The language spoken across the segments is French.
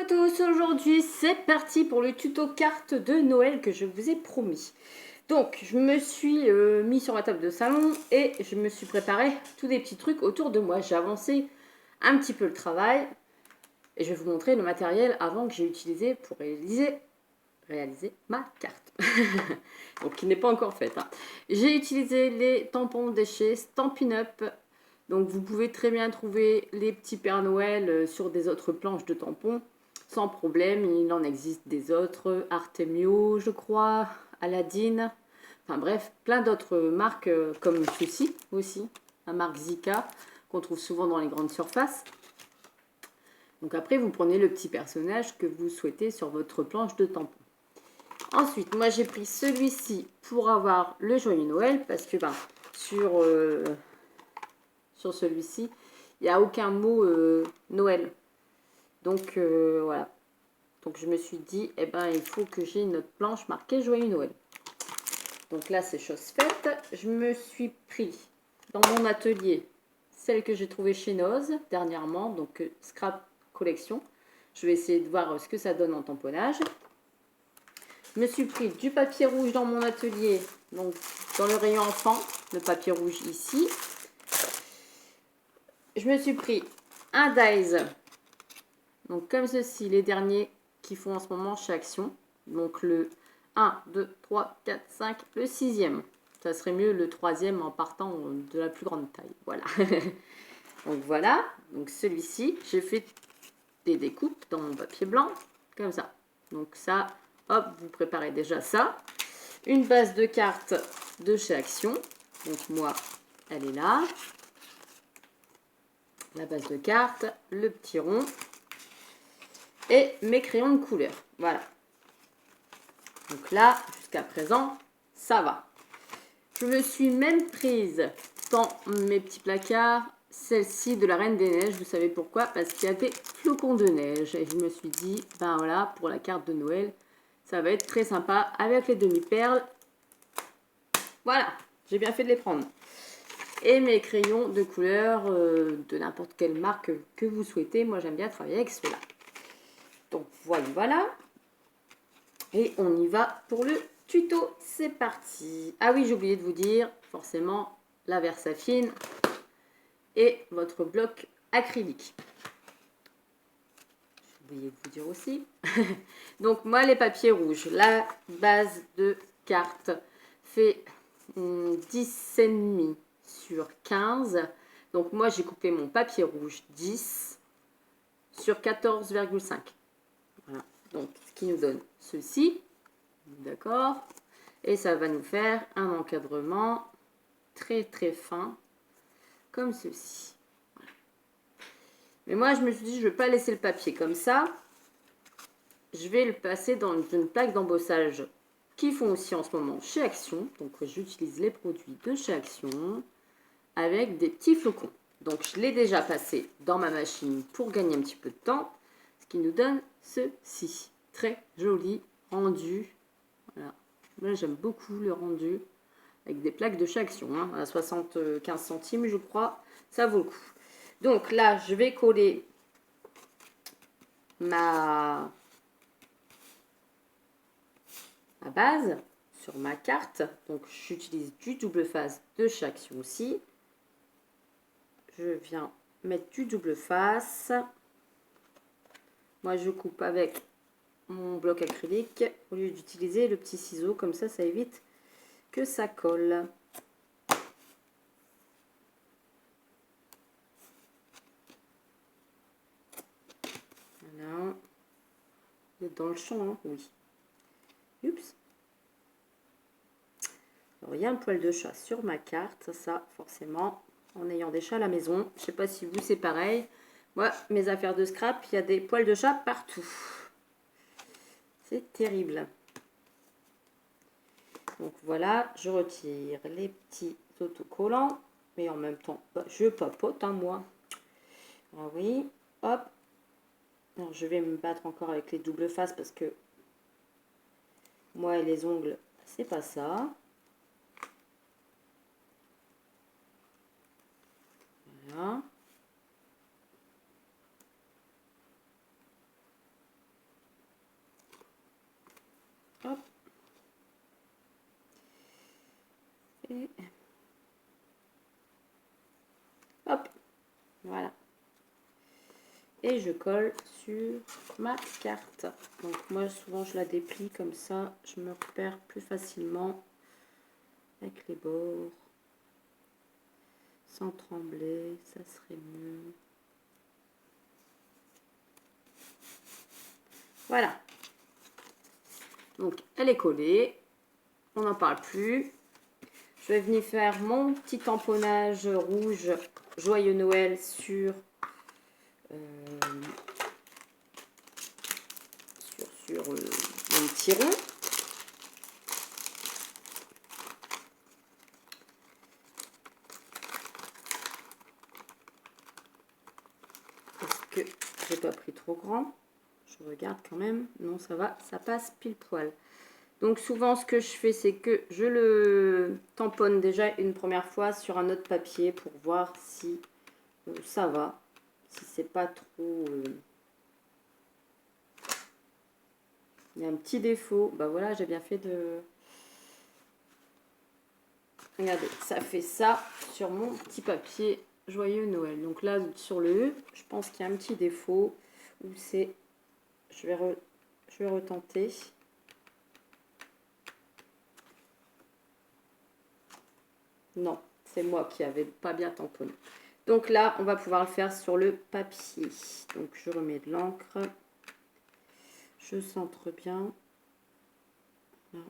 à tous, aujourd'hui c'est parti pour le tuto carte de Noël que je vous ai promis. Donc je me suis mis sur la table de salon et je me suis préparé tous des petits trucs autour de moi. J'ai avancé un petit peu le travail et je vais vous montrer le matériel avant que j'ai utilisé pour réaliser ma carte. Donc qui n'est pas encore faite. Hein. J'ai utilisé les tampons de chez Stampin' Up. Donc vous pouvez très bien trouver les petits Pères Noël sur des autres planches de tampons. Sans problème, il en existe des autres. Artemio, je crois, Aladdin. Enfin bref, plein d'autres marques comme ceci aussi. La marque Zika qu'on trouve souvent dans les grandes surfaces. Donc après, vous prenez le petit personnage que vous souhaitez sur votre planche de tampons. Ensuite, moi j'ai pris celui-ci pour avoir le joyeux Noël parce que sur celui-ci, il n'y a aucun mot Noël. Donc voilà. Donc je me suis dit, il faut que j'ai une autre planche marquée joyeux Noël. Donc là, c'est chose faite. Je me suis pris dans mon atelier celle que j'ai trouvée chez Noz dernièrement, donc Scrap Collection. Je vais essayer de voir ce que ça donne en tamponnage. Je me suis pris du papier rouge dans mon atelier, donc dans le rayon enfant, le papier rouge ici. Je me suis pris un dies, donc comme ceci, les derniers qui font en ce moment chez Action. Donc le 1, 2, 3, 4, 5, le 6e. Ça serait mieux le 3e en partant de la plus grande taille. Voilà. Donc voilà, donc celui-ci, j'ai fait des découpes dans mon papier blanc, comme ça. Donc ça, hop, vous préparez déjà ça. Une base de cartes de chez Action. Donc moi, elle est là. La base de cartes, le petit rond. Et mes crayons de couleur. Voilà. Donc là, jusqu'à présent, ça va. Je me suis même prise dans mes petits placards celle-ci de la Reine des Neiges. Vous savez pourquoi? Parce qu'il y a des flocons de neige. Et je me suis dit, ben voilà, pour la carte de Noël, ça va être très sympa avec les demi-perles. Voilà, j'ai bien fait de les prendre. Et mes crayons de couleur de n'importe quelle marque que vous souhaitez. Moi, j'aime bien travailler avec ceux-là. Donc, voilà. Et on y va pour le tuto. C'est parti. Ah oui, j'ai oublié de vous dire, forcément, la Versafine et votre bloc acrylique. J'ai oublié de vous dire aussi. Donc, moi, les papiers rouges, la base de carte fait 10,5 sur 15. Donc, moi, j'ai coupé mon papier rouge 10 sur 14,5. Voilà. Donc, ce qui nous donne ceci. D'accord. Et ça va nous faire un encadrement très très fin, comme ceci. Voilà. Mais moi, je me suis dit, je ne vais pas laisser le papier comme ça. Je vais le passer dans une plaque d'embossage qui font aussi en ce moment chez Action. Donc, j'utilise les produits de chez Action avec des petits flocons. Donc, je l'ai déjà passé dans ma machine pour gagner un petit peu de temps. Ce qui nous donne ceci. Très joli rendu. Voilà. Moi, j'aime beaucoup le rendu avec des plaques de chez Action. Hein, à 75 centimes, je crois. Ça vaut le coup. Donc là, je vais coller ma base sur ma carte. Donc, j'utilise du double face de chez Action aussi. Je viens mettre du double face. Moi, je coupe avec mon bloc acrylique au lieu d'utiliser le petit ciseau. Comme ça évite que ça colle. Voilà. Vous êtes dans le champ, hein? Oui. Oups. Alors, il y a un poil de chat sur ma carte. Ça, forcément, en ayant des chats à la maison. Je ne sais pas si vous, c'est pareil. Moi, mes affaires de scrap, il y a des poils de chat partout. C'est terrible. Donc voilà, je retire les petits autocollants. Mais en même temps, je papote, hein, moi. Ah oui, hop. Alors, je vais me battre encore avec les doubles faces parce que moi et les ongles, c'est pas ça. Voilà. Et hop, voilà. Et je colle sur ma carte. Donc moi souvent je la déplie comme ça, je me repère plus facilement avec les bords. Sans trembler, ça serait mieux. Voilà. Donc elle est collée. On n'en parle plus. Je vais venir faire mon petit tamponnage rouge Joyeux Noël sur mon petit rond. Est-ce que j'ai pas pris trop grand? Je regarde quand même. Non, ça va, ça passe pile poil. Donc souvent ce que je fais, c'est que je le tamponne déjà une première fois sur un autre papier pour voir si ça va. Si c'est pas trop... il y a un petit défaut. Bah voilà, j'ai bien fait de... Regardez, ça fait ça sur mon petit papier Joyeux Noël. Donc là, sur le E, je pense qu'il y a un petit défaut où c'est... Je vais retenter. Non, c'est moi qui avais pas bien tamponné. Donc là, on va pouvoir le faire sur le papier. Donc je remets de l'encre. Je centre bien. Là.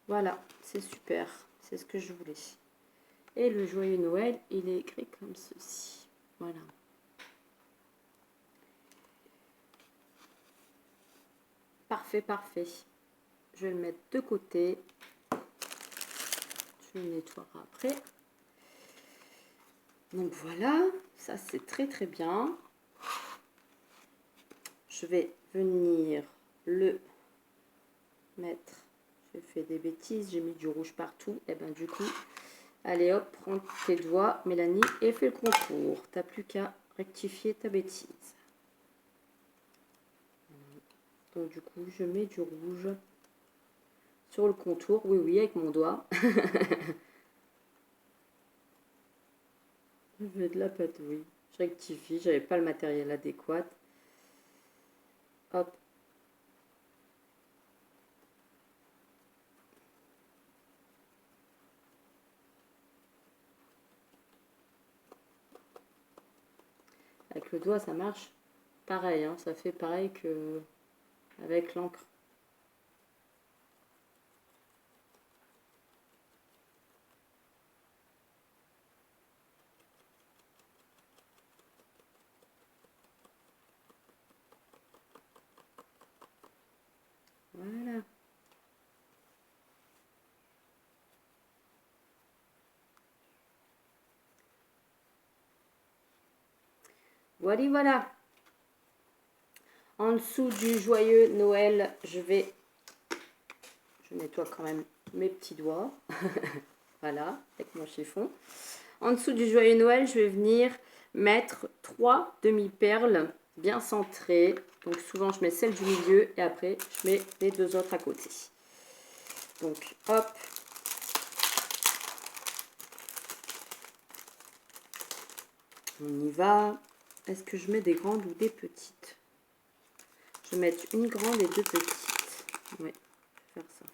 Voilà, c'est super. C'est ce que je voulais. Et le Joyeux Noël, il est écrit comme ceci. Voilà. Parfait, parfait. Je vais le mettre de côté. Je le nettoierai après. Donc voilà, ça c'est très très bien. Je vais venir le mettre. J'ai fait des bêtises, j'ai mis du rouge partout. Et ben du coup, allez hop, prends tes doigts, Mélanie, et fais le contour. T'as plus qu'à rectifier ta bêtise. Donc du coup, je mets du rouge sur le contour. Oui, oui, avec mon doigt. Je mets de la pâte, oui. Je rectifie, j'avais pas le matériel adéquat. Hop. Avec le doigt, ça marche pareil, hein, ça fait pareil que avec l'encre. Voilà. Voilà, voilà. En dessous du Joyeux Noël, je nettoie quand même mes petits doigts. Voilà, avec mon chiffon. En dessous du Joyeux Noël, je vais venir mettre 3 demi-perles bien centrées. Donc souvent, je mets celle du milieu et après, je mets les 2 autres à côté. Donc, hop. On y va. Est-ce que je mets des grandes ou des petites? Je vais mettre une grande et 2 petites. Oui, je vais faire ça.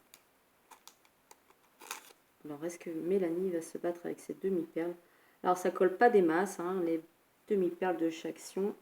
Alors, est-ce que Mélanie va se battre avec ses demi-perles? Alors, ça colle pas des masses, hein, les demi-perles de chaque action.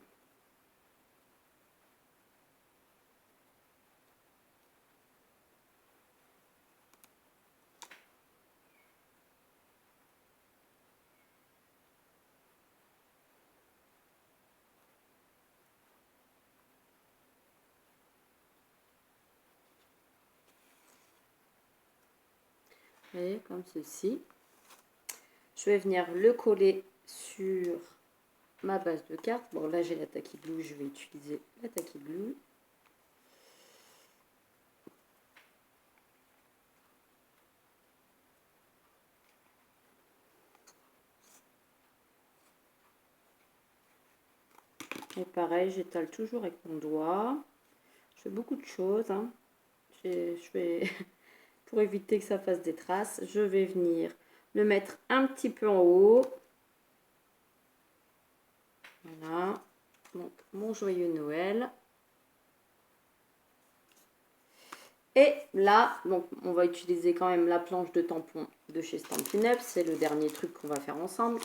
Et comme ceci. Je vais venir le coller sur ma base de carte. Bon, là, j'ai la Tacky Glue. Je vais utiliser la Tacky Glue. Et pareil, j'étale toujours avec mon doigt. Je fais beaucoup de choses. Hein. Je vais, pour éviter que ça fasse des traces, je vais venir le mettre un petit peu en haut. Voilà. Donc, mon joyeux Noël. Et là, donc, on va utiliser quand même la planche de tampon de chez Stampin' Up. C'est le dernier truc qu'on va faire ensemble.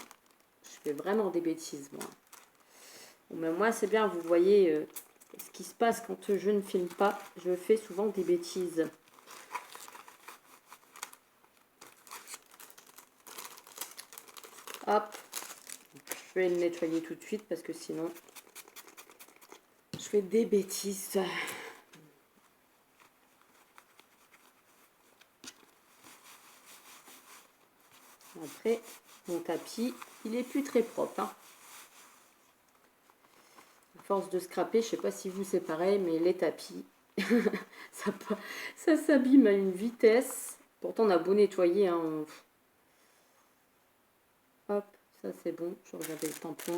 Je fais vraiment des bêtises, moi. Bon, mais moi, c'est bien, vous voyez ce qui se passe quand je ne filme pas. Je fais souvent des bêtises. Hop. Je vais le nettoyer tout de suite parce que sinon, je fais des bêtises. Après, mon tapis, il est plus très propre. Hein. À force de scraper, je sais pas si vous c'est pareil, mais les tapis, ça s'abîme à une vitesse. Pourtant, on a beau nettoyer. Hein, hop, ça c'est bon. Je regardais le tampon.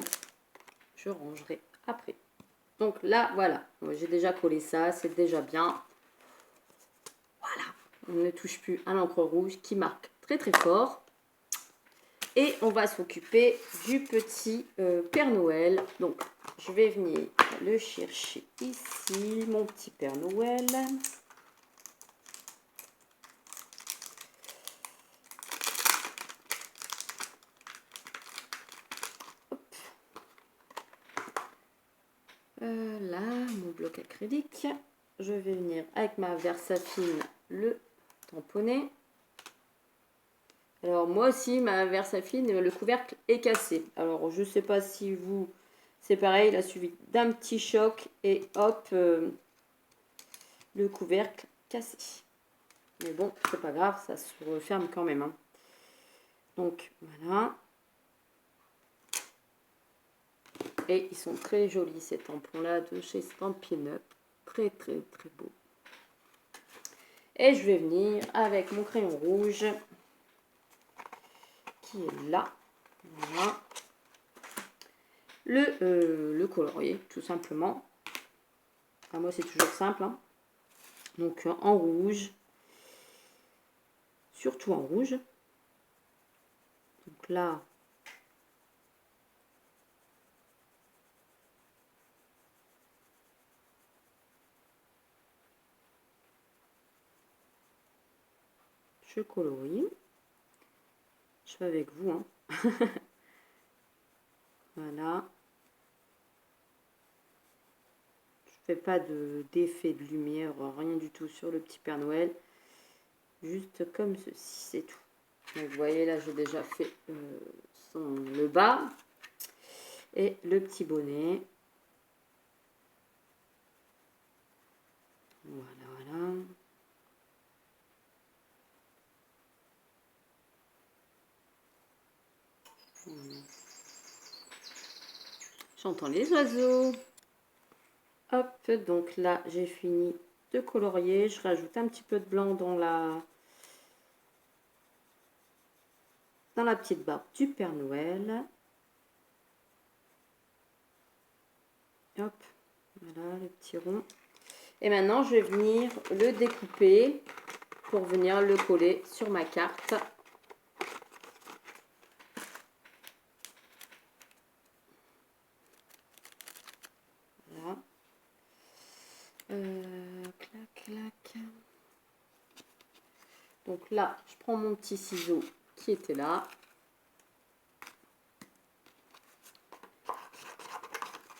Je rangerai après. Donc là, voilà. J'ai déjà collé ça. C'est déjà bien. Voilà. On ne touche plus à l'encre rouge qui marque très très fort. Et on va s'occuper du petit Père Noël. Donc, je vais venir le chercher ici, mon petit Père Noël. Là, mon bloc acrylique. Je vais venir avec ma Versafine le tamponner. Alors moi aussi, ma Versafine, le couvercle est cassé. Alors je ne sais pas si vous, c'est pareil, il a suivi d'un petit choc et hop, le couvercle cassé. Mais bon, c'est pas grave, ça se referme quand même. Hein. Donc voilà. Et ils sont très jolis ces tampons-là de chez Stampin' Up. Très très très beau. Et je vais venir avec mon crayon rouge qui est là. Voilà. Le colorier, tout simplement. Enfin, moi, c'est toujours simple. Hein. Donc, en rouge. Surtout en rouge. Donc là, je colorie. Je fais avec vous. Hein. Voilà. Je fais pas d'effet de lumière, rien du tout sur le petit Père Noël. Juste comme ceci, c'est tout. Donc, vous voyez, là, j'ai déjà fait le bas et le petit bonnet. Voilà, voilà. J'entends les oiseaux. Hop, donc là, j'ai fini de colorier. Je rajoute un petit peu de blanc dans la petite barre du Père Noël. Hop, voilà le petit rond. Et maintenant, je vais venir le découper pour venir le coller sur ma carte. Voilà. Clac, clac. Donc là, je prends mon petit ciseau qui était là.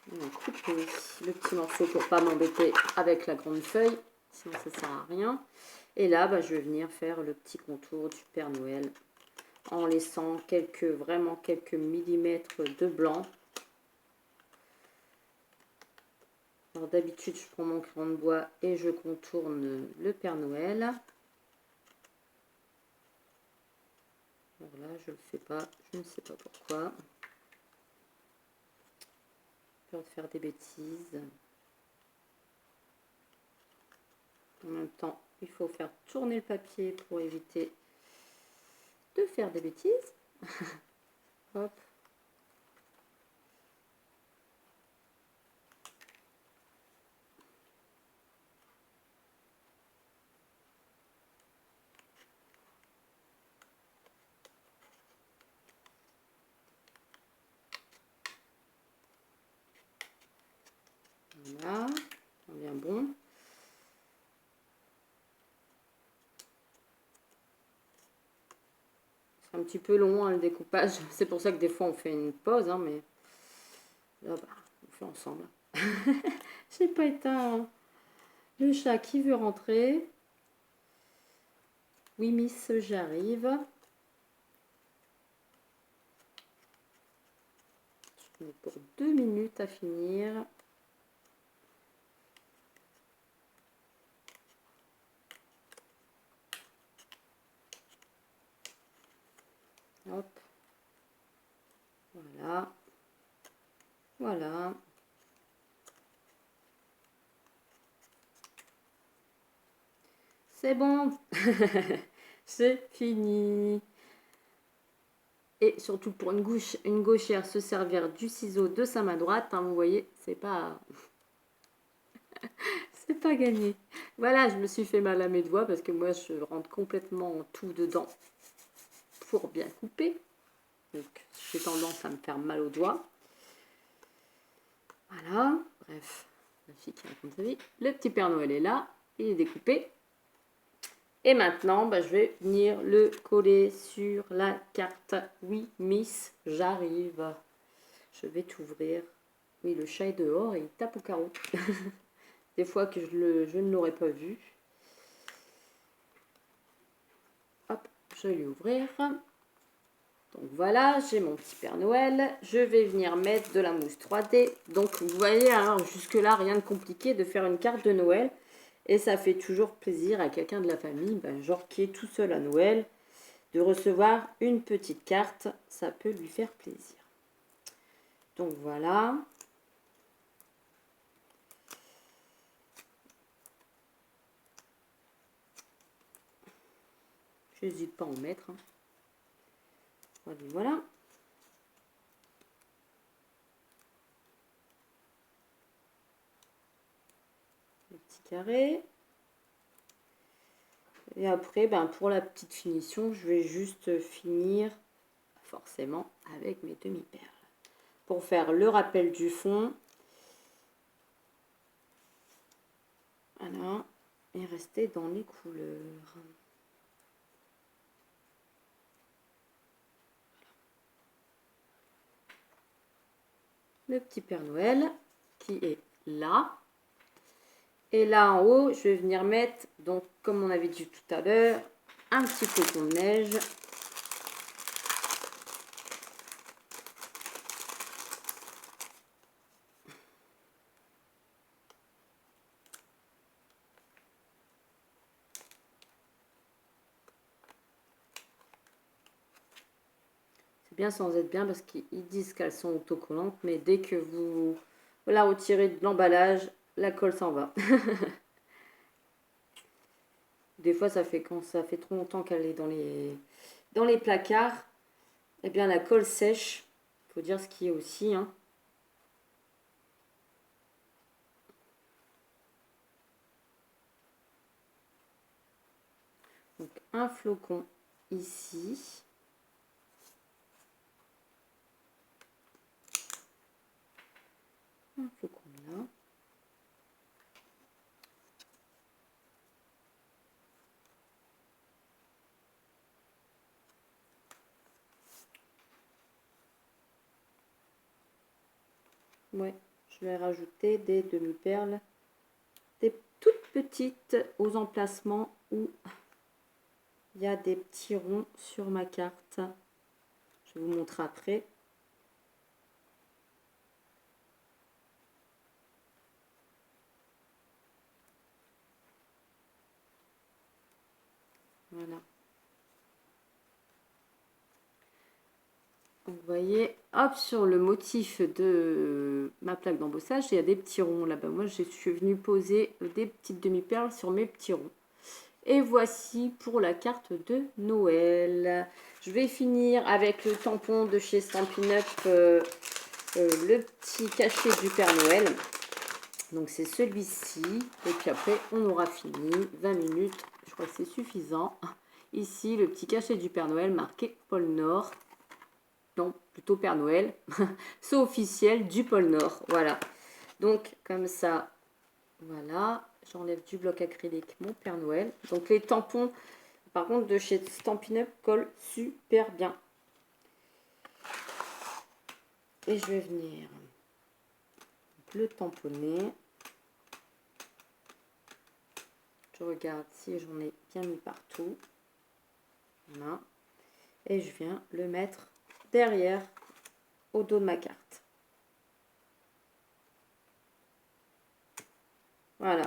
On coupe le petit morceau pour pas m'embêter avec la grande feuille, sinon ça sert à rien. Et là, bah, je vais venir faire le petit contour du Père Noël en laissant vraiment quelques millimètres de blanc. Alors d'habitude, je prends mon crayon de bois et je contourne le Père Noël. Alors là, je le fais pas, je ne sais pas pourquoi. Peur de faire des bêtises. En même temps, il faut faire tourner le papier pour éviter de faire des bêtises. Hop. petit peu long, hein, le découpage. C'est pour ça que des fois on fait une pause, hein, mais là, bah, on fait ensemble. J'ai pas éteint le chat qui veut rentrer. Oui, Miss, j'arrive. Je mets pour 2 minutes à finir. Hop. Voilà. Voilà. C'est bon. C'est fini. Et surtout pour une gauchère, se servir du ciseau de sa main droite, hein, vous voyez, c'est pas gagné. Voilà, je me suis fait mal à mes doigts parce que moi je rentre complètement tout dedans pour bien couper. Donc j'ai tendance à me faire mal aux doigts. Voilà, bref, la fille qui raconte sa vie. Le petit Père Noël est là, il est découpé. Et maintenant, bah, je vais venir le coller sur la carte. Oui, Miss, j'arrive. Je vais t'ouvrir. Oui, le chat est dehors et il tape au carreau. Des fois que je ne l'aurais pas vu. Hop, je vais lui ouvrir. Donc voilà, j'ai mon petit Père Noël. Je vais venir mettre de la mousse 3D. Donc vous voyez, alors jusque-là, rien de compliqué de faire une carte de Noël. Et ça fait toujours plaisir à quelqu'un de la famille, ben, genre qui est tout seul à Noël, de recevoir une petite carte. Ça peut lui faire plaisir. Donc voilà. Je n'hésite pas à en mettre. Hein. Voilà. Le petit carré. Et après, ben, pour la petite finition, je vais juste finir forcément avec mes demi-perles. Pour faire le rappel du fond. Voilà. Et rester dans les couleurs. Le petit Père Noël qui est là. Et là en haut, je vais venir mettre, donc comme on avait dit tout à l'heure, un petit flocon de neige. C'est bien sans être bien parce qu'ils disent qu'elles sont autocollantes, mais dès que vous la retirez de l'emballage, la colle s'en va. Des fois, ça fait quand ça fait trop longtemps qu'elle est dans les placards, eh bien la colle sèche. Il faut dire ce qui est aussi. Hein. Donc un flocon ici. Un flocon là. Ouais, je vais rajouter des demi-perles, des toutes petites aux emplacements où il y a des petits ronds sur ma carte. Je vous montre après. Voilà. Donc, vous voyez, hop, sur le motif de ma plaque d'embossage, il y a des petits ronds là-bas. Moi, je suis venue poser des petites demi-perles sur mes petits ronds. Et voici pour la carte de Noël. Je vais finir avec le tampon de chez Stampin' Up, le petit cachet du Père Noël. Donc c'est celui-ci. Et puis après, on aura fini. 20 minutes, je crois que c'est suffisant. Ici, le petit cachet du Père Noël marqué Pôle Nord. Non, plutôt Père Noël. C'est officiel du pôle Nord. Voilà. Donc, comme ça, voilà. J'enlève du bloc acrylique mon Père Noël. Donc, les tampons, Par contre, de chez Stampin' Up colle super bien. Et je vais venir le tamponner. Je regarde si j'en ai bien mis partout. Voilà. Et je viens le mettre derrière au dos de ma carte. Voilà,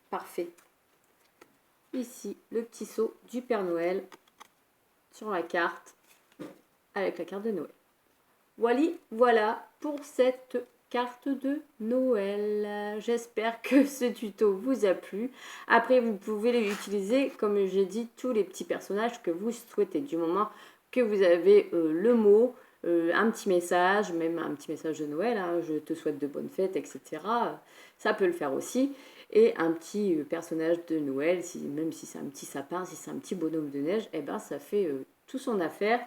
parfait. Ici, le petit seau du Père Noël sur la carte avec la carte de Noël. Voilà pour cette carte de Noël. J'espère que ce tuto vous a plu. Après, vous pouvez l'utiliser, comme j'ai dit, tous les petits personnages que vous souhaitez. Du moment que vous avez le mot, un petit message, même un petit message de Noël, hein, je te souhaite de bonnes fêtes, etc. Ça peut le faire aussi. Et un petit personnage de Noël, même si c'est un petit sapin, si c'est un petit bonhomme de neige, eh ben, ça fait tout son affaire.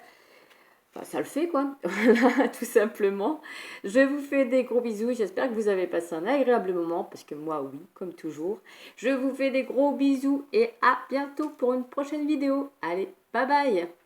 Enfin, ça le fait quoi, voilà, tout simplement. Je vous fais des gros bisous, j'espère que vous avez passé un agréable moment, parce que moi oui, comme toujours. Je vous fais des gros bisous et à bientôt pour une prochaine vidéo. Allez, bye bye!